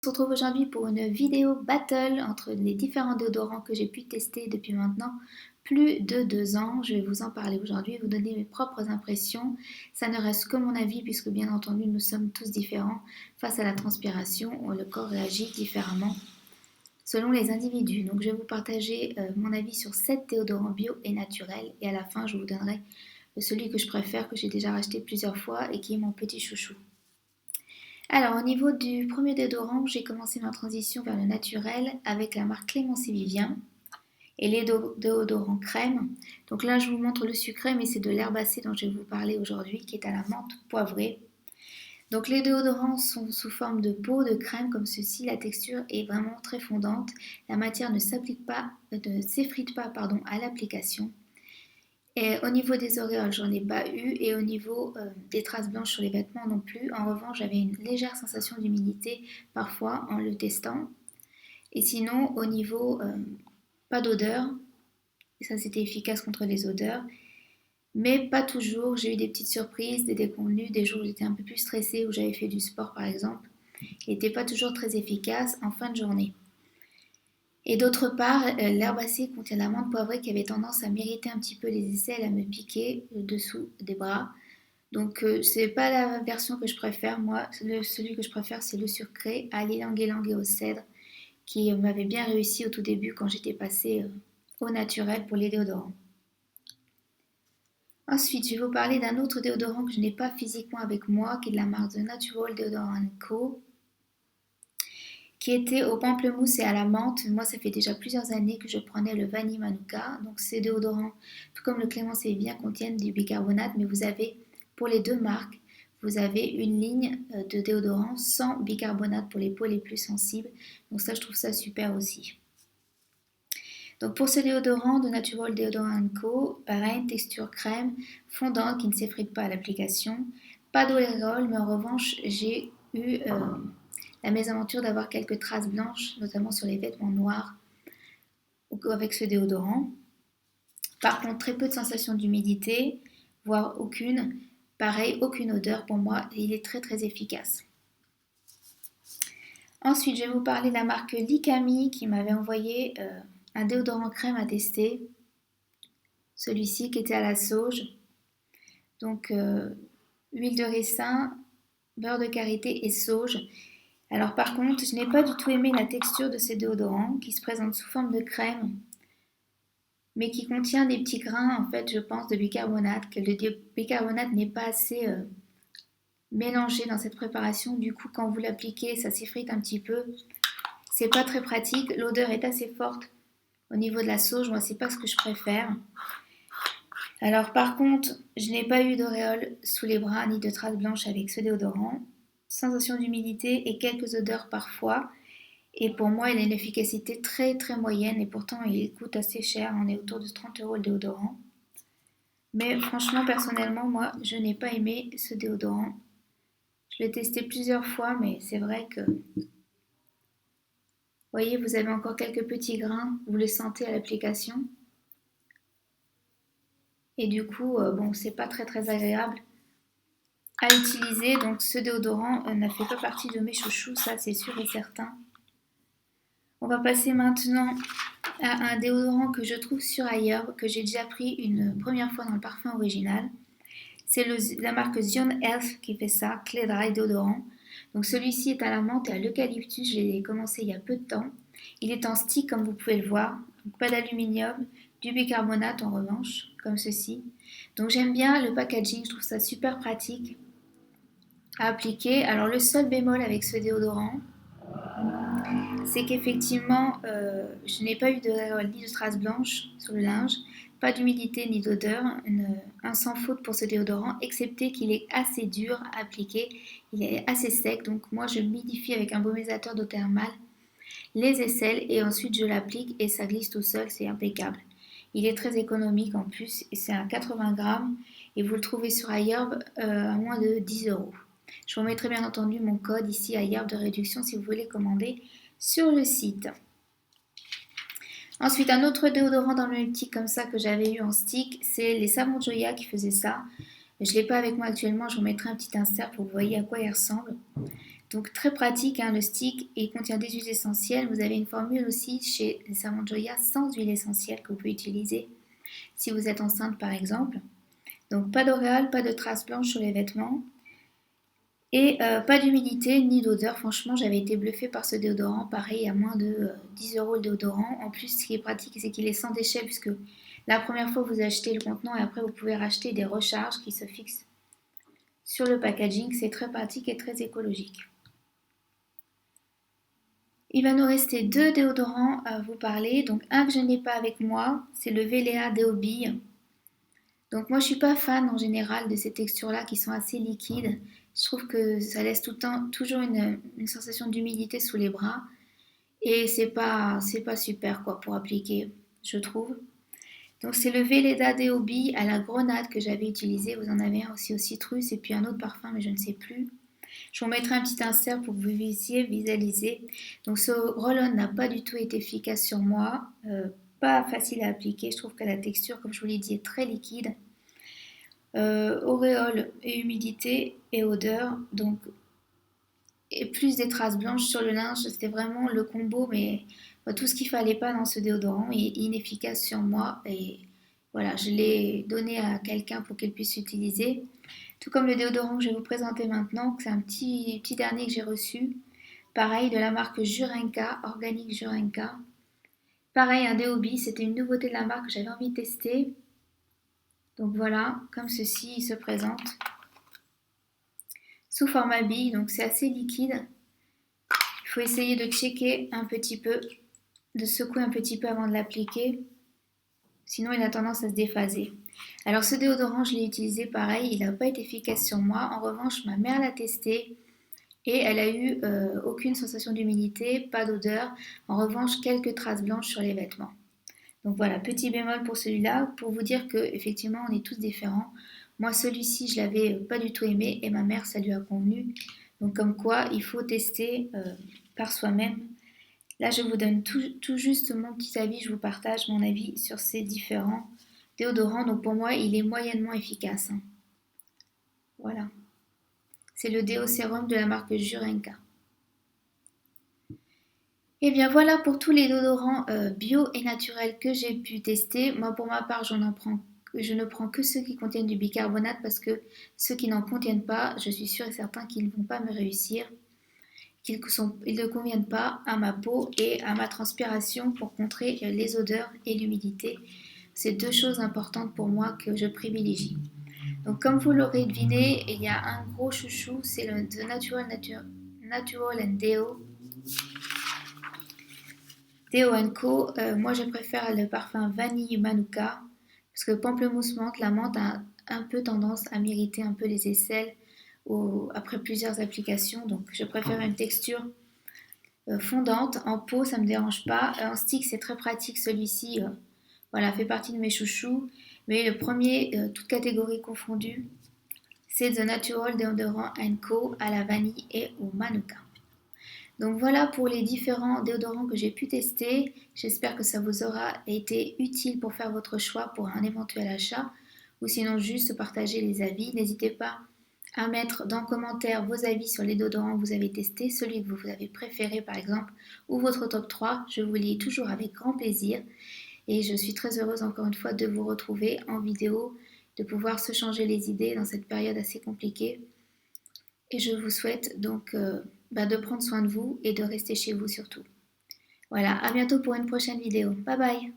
On se retrouve aujourd'hui pour une vidéo battle entre les différents déodorants que j'ai pu tester depuis maintenant plus de 2 ans. Je vais vous en parler aujourd'hui, vous donner mes propres impressions. Ça ne reste que mon avis puisque bien entendu nous sommes tous différents. Face à la transpiration, le corps réagit différemment selon les individus. Donc je vais vous partager mon avis sur 7 déodorants bio et naturels et à la fin je vous donnerai celui que je préfère, que j'ai déjà racheté plusieurs fois et qui est mon petit chouchou. Alors, au niveau du premier déodorant, j'ai commencé ma transition vers le naturel avec la marque Clémence et Vivien et les déodorants crème. Donc là, je vous montre le sucré, mais c'est de l'herbacée dont je vais vous parler aujourd'hui, qui est à la menthe poivrée. Donc les déodorants sont sous forme de peau, de crème comme ceci. La texture est vraiment très fondante. La matière ne s'effrite pas à l'application. Et au niveau des auréoles, j'en ai pas eu et au niveau des traces blanches sur les vêtements non plus. En revanche, j'avais une légère sensation d'humidité parfois en le testant. Et sinon, au niveau pas d'odeur, et ça c'était efficace contre les odeurs, mais pas toujours. J'ai eu des petites surprises, des déconvenues, des jours où j'étais un peu plus stressée, où j'avais fait du sport par exemple. Il n'était pas toujours très efficace en fin de journée. Et d'autre part, l'herbacée contient la menthe poivrée qui avait tendance à m'irriter un petit peu les aisselles, à me piquer le dessous des bras. Donc c'est pas la version que je préfère. Moi, celui que je préfère, c'est le sucré à l'ylang-ylang et au cèdre, qui m'avait bien réussi au tout début quand j'étais passée au naturel pour les déodorants. Ensuite, je vais vous parler d'un autre déodorant que je n'ai pas physiquement avec moi, qui est de la marque The Natural Deodorant Co, qui était au pamplemousse et à la menthe. Moi, ça fait déjà plusieurs années que je prenais le Vanille Manuka. Donc, ces déodorants, tout comme le Clémence et Vivien, contiennent du bicarbonate, mais vous avez, pour les deux marques, vous avez une ligne de déodorant sans bicarbonate pour les peaux les plus sensibles. Donc ça, je trouve ça super aussi. Donc pour ce déodorant de Natural Deodorant Co, pareil, texture crème, fondante qui ne s'effrite pas à l'application. Pas d'auréole, mais en revanche, j'ai eu la mésaventure d'avoir quelques traces blanches, notamment sur les vêtements noirs avec ce déodorant. Par contre, très peu de sensation d'humidité, voire aucune. Pareil, aucune odeur pour moi, et il est très très efficace. Ensuite, je vais vous parler de la marque Likami qui m'avait envoyé un déodorant crème à tester. Celui-ci qui était à la sauge. Donc, huile de ricin, beurre de karité et sauge. Alors par contre, je n'ai pas du tout aimé la texture de ces déodorants qui se présentent sous forme de crème, mais qui contient des petits grains, en fait, je pense, de bicarbonate, que le bicarbonate n'est pas assez mélangé dans cette préparation. Du coup, quand vous l'appliquez, ça s'effrite un petit peu. C'est pas très pratique. L'odeur est assez forte au niveau de la sauge. Moi, c'est pas ce que je préfère. Alors par contre, je n'ai pas eu d'auréole sous les bras ni de traces blanches avec ce déodorant. Sensation d'humidité et quelques odeurs parfois. Et pour moi, il a une efficacité très très moyenne et pourtant il coûte assez cher. On est autour de 30 € le déodorant. Mais franchement, personnellement, moi, je n'ai pas aimé ce déodorant. Je l'ai testé plusieurs fois, mais c'est vrai que, vous voyez, vous avez encore quelques petits grains, vous les sentez à l'application. Et du coup, bon, c'est pas très très agréable à utiliser. Donc ce déodorant n'a fait pas partie de mes chouchous, ça c'est sûr et certain. On va passer maintenant à un déodorant que je trouve sur ailleurs, que j'ai déjà pris une première fois dans le parfum original. C'est la marque Zion Health qui fait ça, Clé Dry déodorant. Donc celui-ci est à la menthe et à l'eucalyptus, je l'ai commencé il y a peu de temps. Il est en stick comme vous pouvez le voir, donc pas d'aluminium, du bicarbonate en revanche, comme ceci. Donc j'aime bien le packaging, je trouve ça super pratique à appliquer. Alors le seul bémol avec ce déodorant, c'est qu'effectivement, je n'ai pas eu d'auréole ni de traces blanches sur le linge, pas d'humidité ni d'odeur, un sans faute pour ce déodorant, excepté qu'il est assez dur à appliquer, il est assez sec, donc moi je humidifie avec un baumisateur d'eau thermale les aisselles et ensuite je l'applique et ça glisse tout seul, c'est impeccable. Il est très économique en plus, et c'est à 80 grammes et vous le trouvez sur iHerb à moins de 10 €. Je vous mettrai bien entendu mon code ici à iHerb de réduction si vous voulez commander sur le site. Ensuite, un autre déodorant dans le même petit comme ça que j'avais eu en stick, c'est les savons Joya qui faisaient ça. Je ne l'ai pas avec moi actuellement, je vous mettrai un petit insert pour que vous voyez à quoi il ressemble. Donc très pratique, hein, le stick, et il contient des huiles essentielles. Vous avez une formule aussi chez les savons de Joya sans huile essentielle que vous pouvez utiliser si vous êtes enceinte par exemple. Donc pas d'auréole, pas de traces blanches sur les vêtements et pas d'humidité ni d'odeur. Franchement, j'avais été bluffée par ce déodorant. Pareil, à moins de 10 euros le déodorant. En plus, ce qui est pratique, c'est qu'il est sans déchets puisque la première fois vous achetez le contenant et après vous pouvez racheter des recharges qui se fixent sur le packaging. C'est très pratique et très écologique. Il va nous rester deux déodorants à vous parler. Donc un que je n'ai pas avec moi, c'est le Velea Deo Bee. Donc moi je suis pas fan en général de ces textures-là qui sont assez liquides. Je trouve que ça laisse tout le temps toujours une sensation d'humidité sous les bras. Et c'est pas super quoi pour appliquer, je trouve. Donc c'est le Veleda Deo Bee à la grenade que j'avais utilisé. Vous en avez un aussi au citrus et puis un autre parfum mais je ne sais plus. Je vous mettrai un petit insert pour que vous puissiez visualiser. Donc ce roll-on n'a pas du tout été efficace sur moi. Pas facile à appliquer. Je trouve que la texture, comme je vous l'ai dit, est très liquide. Auréole et humidité et odeur. Donc, et plus des traces blanches sur le linge. C'était vraiment le combo, mais tout ce qu'il fallait pas dans ce déodorant est inefficace sur moi. Et voilà, je l'ai donné à quelqu'un pour qu'elle puisse l'utiliser. Tout comme le déodorant que je vais vous présenter maintenant, c'est un petit dernier que j'ai reçu. Pareil, de la marque Jurenka, Organique Jurenka. Pareil, un Deobi, c'était une nouveauté de la marque que j'avais envie de tester. Donc voilà, comme ceci, il se présente. Sous format bille, donc c'est assez liquide. Il faut essayer de checker un petit peu, de secouer un petit peu avant de l'appliquer. Sinon, il a tendance à se déphaser. Alors ce déodorant, je l'ai utilisé pareil, il n'a pas été efficace sur moi. En revanche, ma mère l'a testé et elle a eu aucune sensation d'humidité, pas d'odeur. En revanche, quelques traces blanches sur les vêtements. Donc voilà, petit bémol pour celui-là, pour vous dire que effectivement, on est tous différents. Moi, celui-ci, je l'avais pas du tout aimé et ma mère, ça lui a convenu. Donc comme quoi, il faut tester par soi-même. Là, je vous donne tout juste mon petit avis, je vous partage mon avis sur ces différents déodorants. Donc pour moi, il est moyennement efficace, hein. Voilà. C'est le déo sérum de la marque Jurenka. Et bien voilà pour tous les déodorants bio et naturels que j'ai pu tester. Moi, pour ma part, je ne prends que ceux qui contiennent du bicarbonate parce que ceux qui n'en contiennent pas, je suis sûre et certain qu'ils ne vont pas me réussir. Ils ne conviennent pas à ma peau et à ma transpiration pour contrer les odeurs et l'humidité. C'est deux choses importantes pour moi que je privilégie. Donc comme vous l'aurez deviné, il y a un gros chouchou, c'est le The Natural and Deo Co. Moi je préfère le parfum vanille manuka parce que pamplemousse menthe, la menthe a un peu tendance à m'irriter un peu les aisselles après plusieurs applications. Donc je préfère une texture fondante. En peau, ça ne me dérange pas. En stick, c'est très pratique celui-ci. Voilà, fait partie de mes chouchous. Mais le premier, toute catégorie confondue, c'est The Natural Deodorant Co. à la vanille et au manuka. Donc voilà pour les différents déodorants que j'ai pu tester. J'espère que ça vous aura été utile pour faire votre choix pour un éventuel achat ou sinon juste partager les avis. N'hésitez pas à mettre dans commentaire vos avis sur les déodorants que vous avez testés, celui que vous avez préféré par exemple ou votre top 3. Je vous lis toujours avec grand plaisir et je suis très heureuse encore une fois de vous retrouver en vidéo, de pouvoir se changer les idées dans cette période assez compliquée. Et je vous souhaite donc de prendre soin de vous et de rester chez vous surtout. Voilà, à bientôt pour une prochaine vidéo. Bye bye!